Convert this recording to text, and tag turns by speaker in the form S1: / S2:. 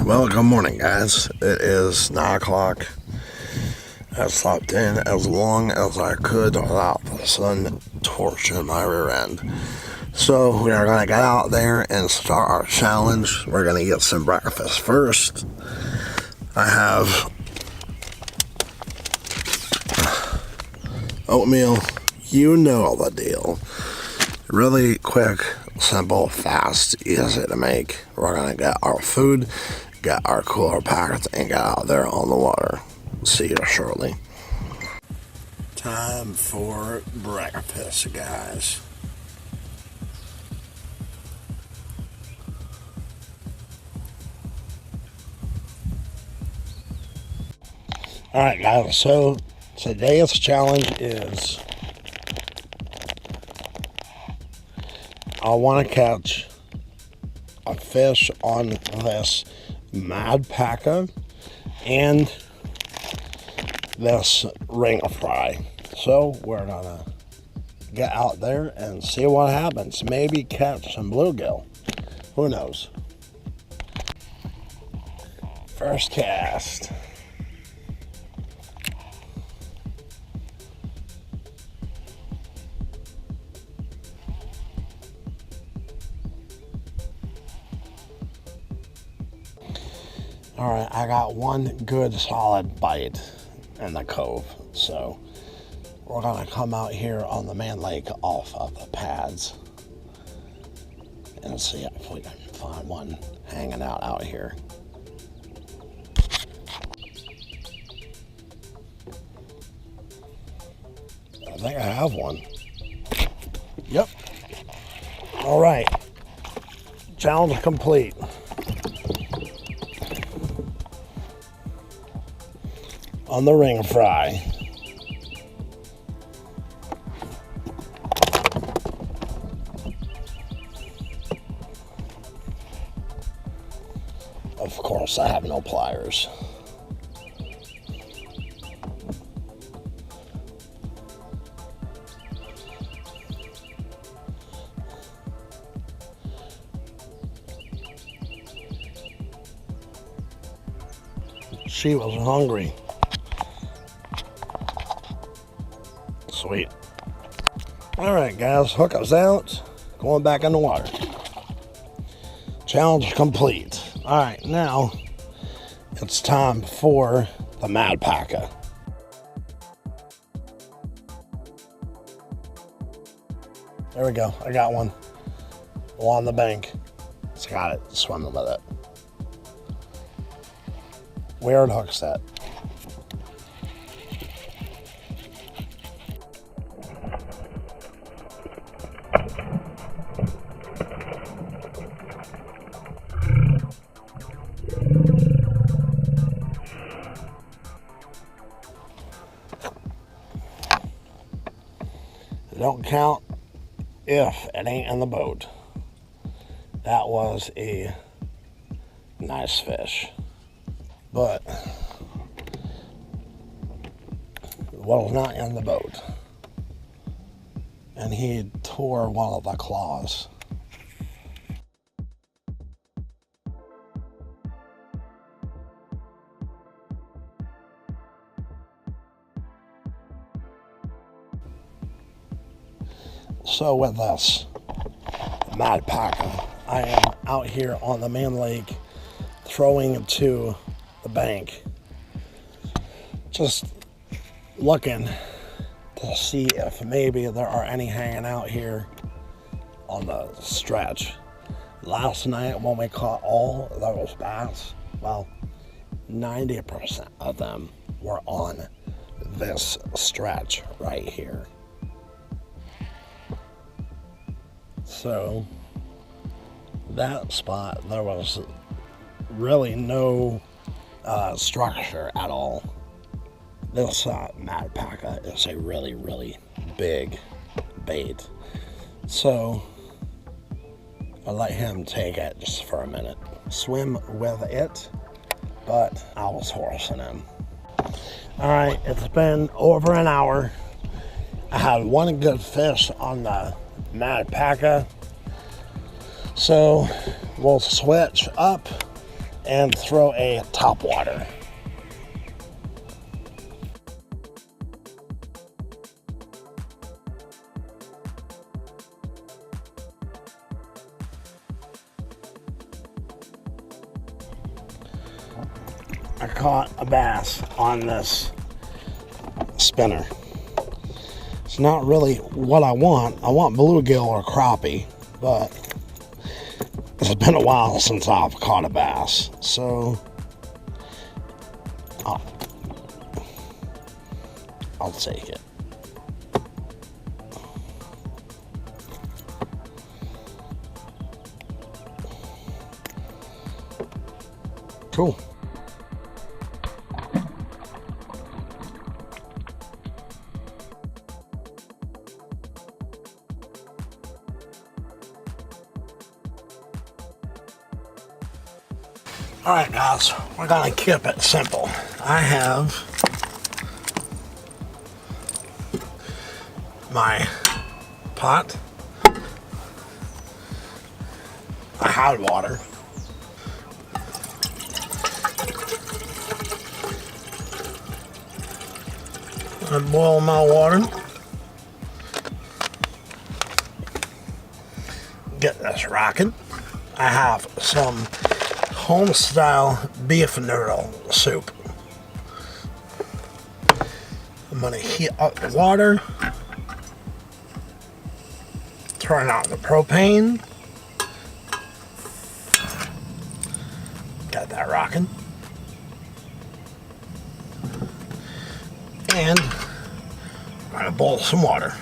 S1: Well, good morning, guys. It is 9 o'clock. I slept in as long as I could without the sun torching my rear end. So we are going to get out there and start our challenge. We're going to get some breakfast first. I have oatmeal. You know the deal. Really quick, simple, fast, easy to make. We're going to get our food, get our cooler packed, and get out there on the water. See you shortly. Time for breakfast, guys. Alright, guys, so today's challenge is I want to catch a fish on this Mad Paca and this ring fry. So we're gonna get out there and see what happens. Maybe catch some bluegill. Who knows? First cast. All right, I got one good solid bite in the cove, so we're gonna come out here on the main lake off of the pads and see if we can find one hanging out here. I think I have one. Yep. All right, challenge complete. On the ring fry. Of course, I have no pliers. She was hungry. Sweet. All right, guys, hook us out. Going back in the water. Challenge complete. All right, now it's time for the Mad Paca. There we go. I got one along the bank. It's got it. Swimming with it. Weird hook set. Don't count if it ain't in the boat. That was a nice fish, but it was not in the boat, and he tore one of the claws. So with this Mad Paca, I am out here on the main lake throwing to the bank, just looking to see if maybe there are any hanging out here on the stretch. Last night when we caught all those bass, well, 90% of them were on this stretch right here. So that spot, there was really no structure at all. This Mad Paca is a really, really big bait. So I let him take it just for a minute. Swim with it, but I was horsing him. All right, it's been over an hour. I had one good fish on the Mad Paca. So we'll switch up and throw a top water. I caught a bass on this spinner. It's not really what I want. I want bluegill or crappie, but it's been a while since I've caught a bass, so I'll take it. Cool. Alright guys, we're gonna keep it simple. I have my pot. I had water. I boil my water. Get this rocking. I have some home style beef noodle soup. I'm gonna heat up the water, turn on the propane, got that rocking, and I'm gonna boil some water.